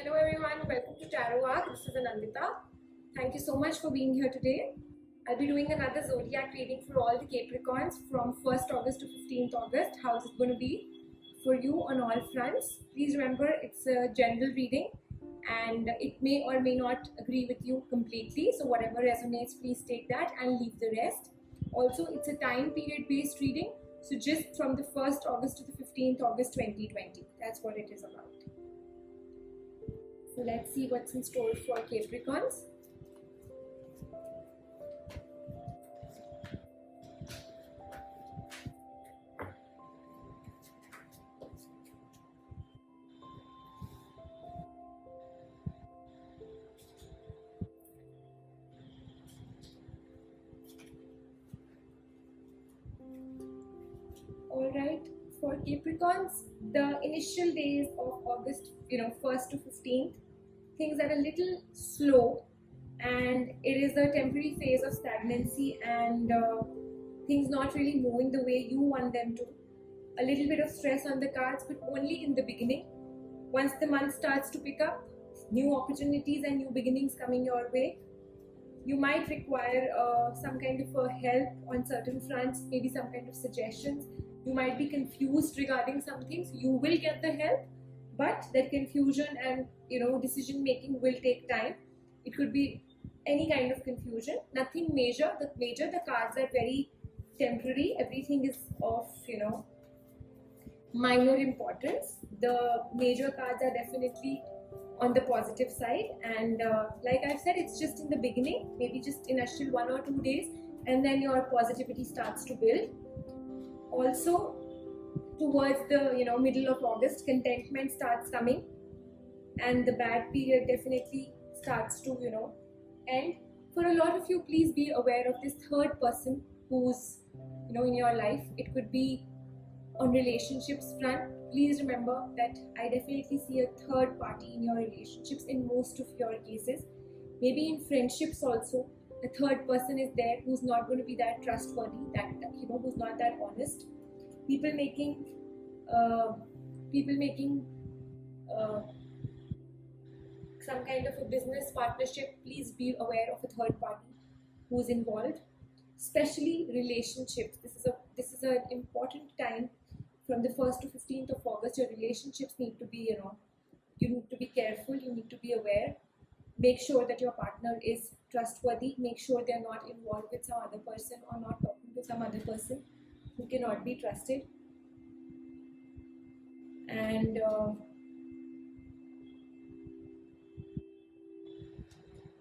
Hello everyone, welcome to Tarot Arc. This is Anandita. Thank you so much for being here today. I'll be doing another zodiac reading for all the Capricorns from 1st August to 15th August. How's it going to be for you on all fronts? Please remember it's a general reading and it may or may not agree with you completely. So whatever resonates, please take that and leave the rest. Also, it's a time period based reading. So just from the 1st August to the 15th August 2020. That's what it is about. So let's see what's in store for Capricorns. Alright, for Capricorns, the initial days of August, 1st to 15th, things are a little slow and it is a temporary phase of stagnancy and things not really moving the way you want them to. A little bit of stress on the cards, but only in the beginning. Once the month starts to pick up, new opportunities and new beginnings coming your way. You might require some kind of help on certain fronts, maybe some kind of suggestions. You might be confused regarding some things. You will get the help, but that confusion and decision making will take time. It could be any kind of confusion, nothing major. The cards are very temporary. Everything is of minor importance. The major cards are definitely on the positive side, and like I've said, it's just in the beginning, maybe just initial 1 or 2 days, and then your positivity starts to build. Also, towards the middle of August, contentment starts coming, and the bad period definitely starts to end. For a lot of you, please be aware of this third person who's in your life. It could be on relationships front. Please remember that I definitely see a third party in your relationships in most of your cases. Maybe in friendships also, a third person is there who's not going to be that trustworthy, that who's not that honest. People making some kind of a business partnership. Please be aware of a third party who's involved, especially relationships. This is an important time. From the 1st to 15th of August, your relationships need to be, you need to be careful, you need to be aware. Make sure that your partner is trustworthy. Make sure they're not involved with some other person or not talking to some other person who cannot be trusted. And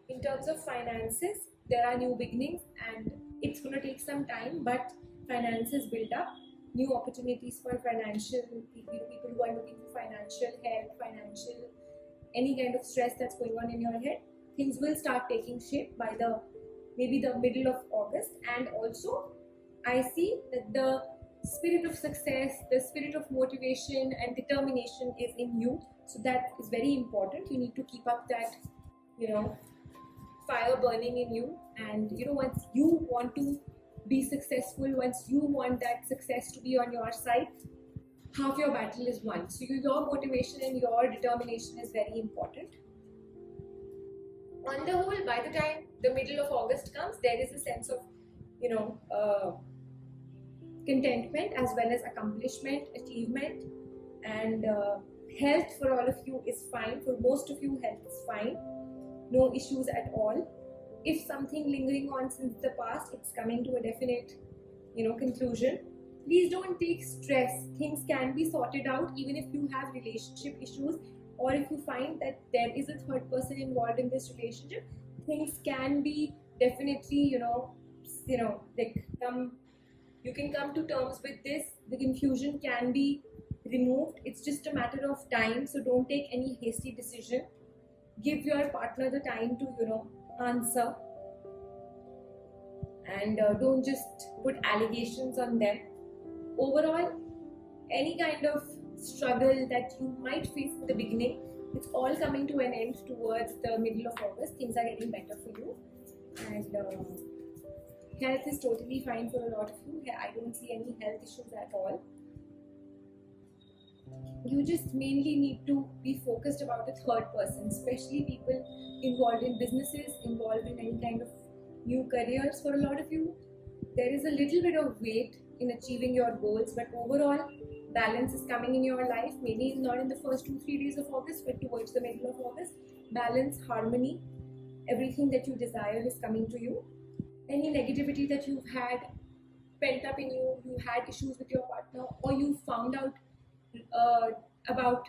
in terms of finances, there are new beginnings and it's going to take some time, but finances build up. New opportunities for financial people who are looking for financial help, any kind of stress that's going on in your head. Things will start taking shape by maybe the middle of August. And also, I see that the spirit of success, the spirit of motivation and determination is in you. So that is very important. You need to keep up that fire burning in you. And once you want to be successful, once you want that success to be on your side, half your battle is won. So your motivation and your determination is very important. On the whole, by the time the middle of August comes, there is a sense of contentment as well as accomplishment, achievement, and health for all of you is fine. For most of you, health is fine, no issues at all. If something lingering on since the past, it's coming to a definite conclusion. Please don't take stress. Things can be sorted out even if you have relationship issues, or if you find that there is a third person involved in this relationship. Things can be definitely you can come to terms with this. The confusion can be removed. It's just a matter of time, so don't take any hasty decision. Give your partner the time to answer, and don't just put allegations on them. Overall, any kind of struggle that you might face in the beginning, it's all coming to an end towards the middle of August. Things are getting better for you, and health is totally fine for a lot of you. I don't see any health issues at all. You just mainly need to be focused about a third person, especially people involved in businesses, involved in any kind of new careers. For a lot of you, there is a little bit of weight in achieving your goals, but overall balance is coming in your life. Maybe not in the first 2-3 days of August, but towards the middle of August. Balance, harmony, everything that you desire is coming to you. Any negativity that you've had pent up in you, you had issues with your partner, or you found out about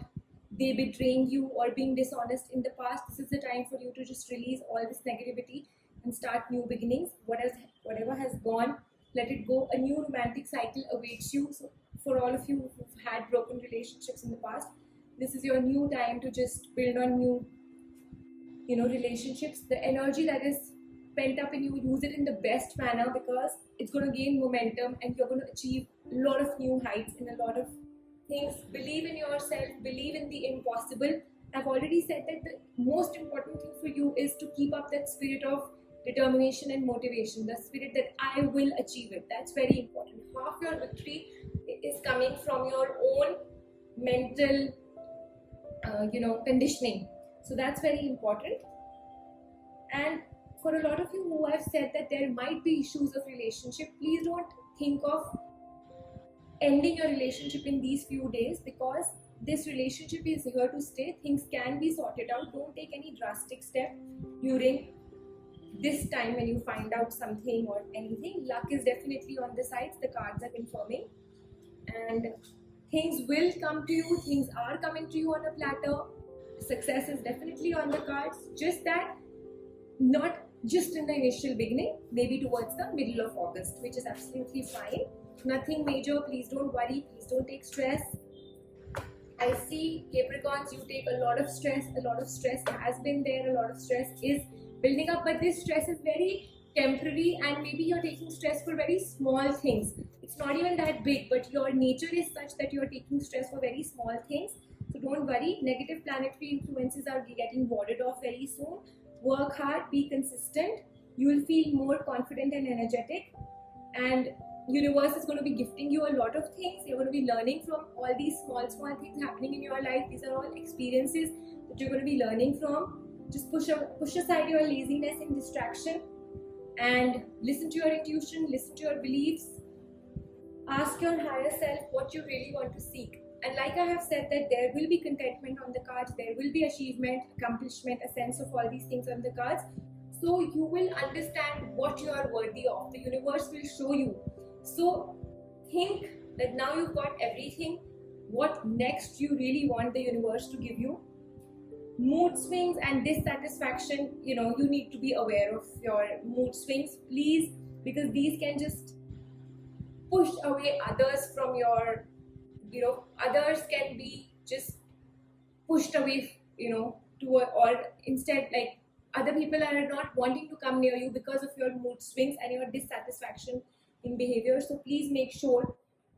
they betraying you or being dishonest in the past, this is the time for you to just release all this negativity and start new beginnings. Whatever has gone, let it go. A new romantic cycle awaits you. So for all of you who've had broken relationships in the past, this is your new time to just build on new relationships. The energy that is pent up in you, use it in the best manner, because it's going to gain momentum and you're going to achieve a lot of new heights in a lot of things. Believe in yourself, believe in the impossible. I've already said that the most important thing for you is to keep up that spirit of determination and motivation, the spirit that I will achieve it. That's very important. Half your victory is coming from your own mental conditioning. So that's very important. And for a lot of you who have said that there might be issues of relationship, please don't think of ending your relationship in these few days, because this relationship is here to stay. Things can be sorted out. Don't take any drastic step during this time when you find out something or anything. Luck is definitely on the sides. The cards are confirming, and things will come to you. Things are coming to you on a platter. Success is definitely on the cards. Just that, not just in the initial beginning, maybe towards the middle of August, which is absolutely fine. Nothing major. Please don't worry. Please don't take stress. I see Capricorns, you take a lot of stress. A lot of stress has been there. A lot of stress is building up, but this stress is very temporary, and maybe you're taking stress for very small things. It's not even that big, but your nature is such that you're taking stress for very small things. So don't worry. Negative planetary influences are getting warded off very soon. Work hard, be consistent. You will feel more confident and energetic, and universe is going to be gifting you a lot of things. You're going to be learning from all these small things happening in your life. These are all experiences that you're going to be learning from. Just push aside your laziness and distraction, and listen to your intuition, listen to your beliefs. Ask your higher self what you really want to seek. And like I have said, that there will be contentment on the cards, there will be achievement, accomplishment, a sense of all these things on the cards. So you will understand what you are worthy of. The universe will show you. So think that now you've got everything. What next you really want the universe to give you? Mood swings and dissatisfaction, you need to be aware of your mood swings, please, because these can just push away others from your, others can be just pushed away, or instead, like, other people are not wanting to come near you because of your mood swings and your dissatisfaction in behavior. So please make sure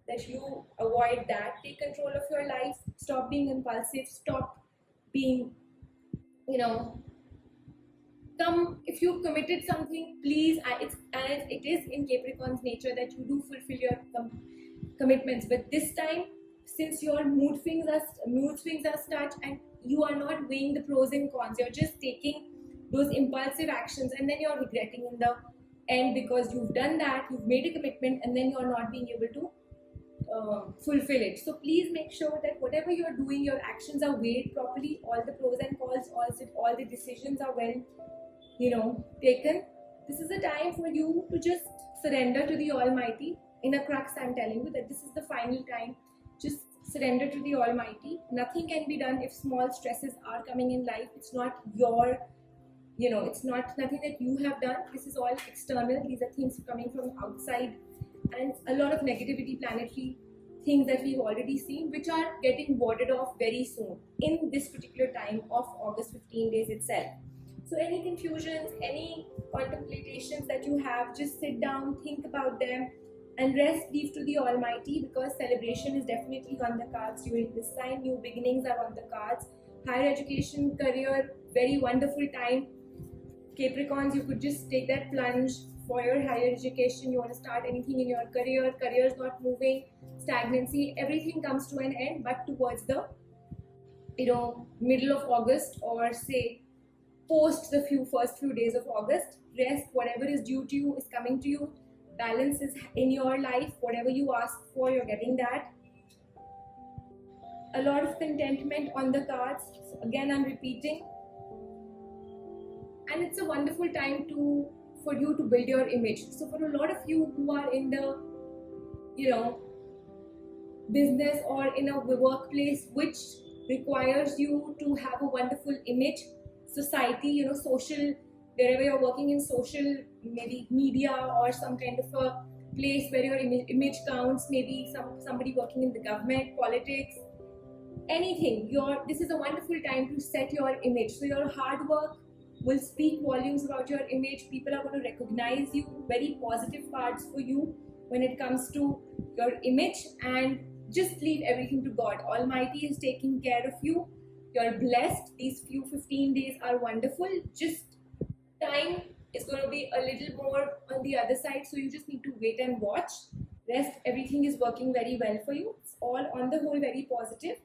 that you avoid that. Take control of your life. Stop being impulsive. Stop being, if you've committed something, please, it is in Capricorn's nature that you do fulfill your commitments. But this time, since your mood swings are such, and you are not weighing the pros and cons, you're just taking those impulsive actions, and then you're regretting in the end, because you've done that, you've made a commitment, and then you're not being able to fulfill it. So please make sure that whatever you're doing, your actions are weighed properly, all the pros and cons, all the decisions are well taken. This is a time for you to just surrender to the Almighty. In a crux, I'm telling you that this is the final time. Just surrender to the Almighty. Nothing can be done if small stresses are coming in life. It's not your, it's not nothing that you have done. This is all external. These are things coming from outside, and a lot of negativity, planetary things that we've already seen, which are getting warded off very soon in this particular time of August 15 days itself. So any confusions, any contemplations that you have, just sit down, think about them, and rest, leave to the Almighty, because celebration is definitely on the cards during this time. New beginnings are on the cards. Higher education, career, very wonderful time. Capricorns, you could just take that plunge, for your higher education, you want to start anything in your career is not moving, stagnancy, everything comes to an end. But towards the middle of August, or say post the first few days of August, rest, whatever is due to you is coming to you. Balance is in your life. Whatever you ask for, you're getting that. A lot of contentment on the cards. So again, I'm repeating. And it's a wonderful time for you to build your image. So for a lot of you who are in the business or in a workplace which requires you to have a wonderful image, society, social, wherever you're working in social, maybe media or some kind of a place where your image counts, maybe somebody working in the government, politics, anything, this is a wonderful time to set your image. So your hard work will speak volumes about your image. People are going to recognize you. Very positive cards for you when it comes to your image. And just leave everything to God. Almighty is taking care of you. You're blessed. These few 15 days are wonderful. Just time is going to be a little more on the other side, so you just need to wait and watch. Rest, everything is working very well for you. It's all on the whole very positive.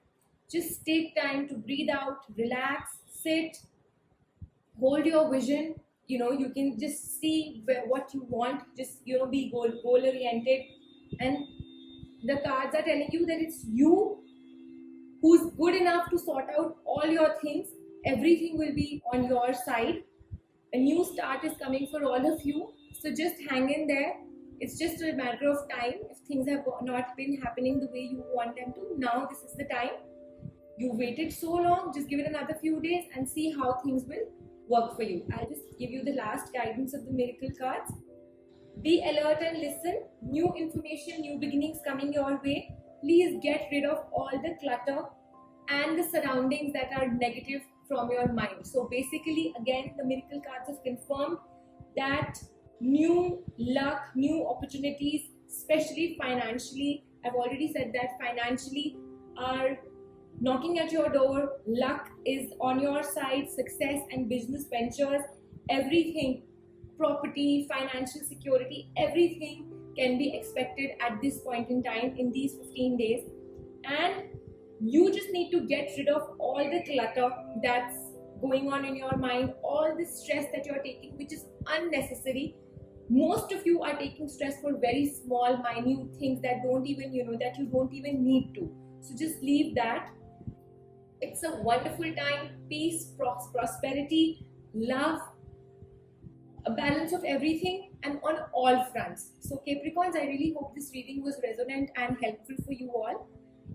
Just take time to breathe out, relax, sit, hold your vision. You can just see what you want. Just be goal oriented, and the cards are telling you that it's you who's good enough to sort out all your things. Everything will be on your side. A new start is coming for all of you, so just hang in there. It's just a matter of time. If things have not been happening the way you want them to, now this is the time. You waited so long, just give it another few days and see how things will work for you. I'll just give you the last guidance of the miracle cards. Be alert and listen. New information, new beginnings coming your way. Please get rid of all the clutter and the surroundings that are negative from your mind. So basically, again, the miracle cards have confirmed that new luck, new opportunities, especially financially, I've already said that financially are knocking at your door. Luck is on your side. Success and business ventures, everything, property, financial security, everything can be expected at this point in time in these 15 days. And you just need to get rid of all the clutter that's going on in your mind, all the stress that you're taking, which is unnecessary. Most of you are taking stress for very small, minute things that don't even, that you don't even need to. So just leave that. It's a wonderful time. Peace, prosperity, love, a balance of everything, and on all fronts. So Capricorns, I really hope this reading was resonant and helpful for you all.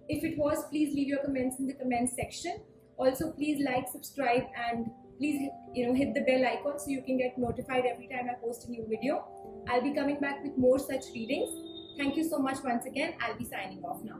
If it was, please leave your comments in the comments section. Also, please like, subscribe, and please hit the bell icon so you can get notified every time I post a new video. I'll be coming back with more such readings. Thank you so much once again. I'll be signing off now.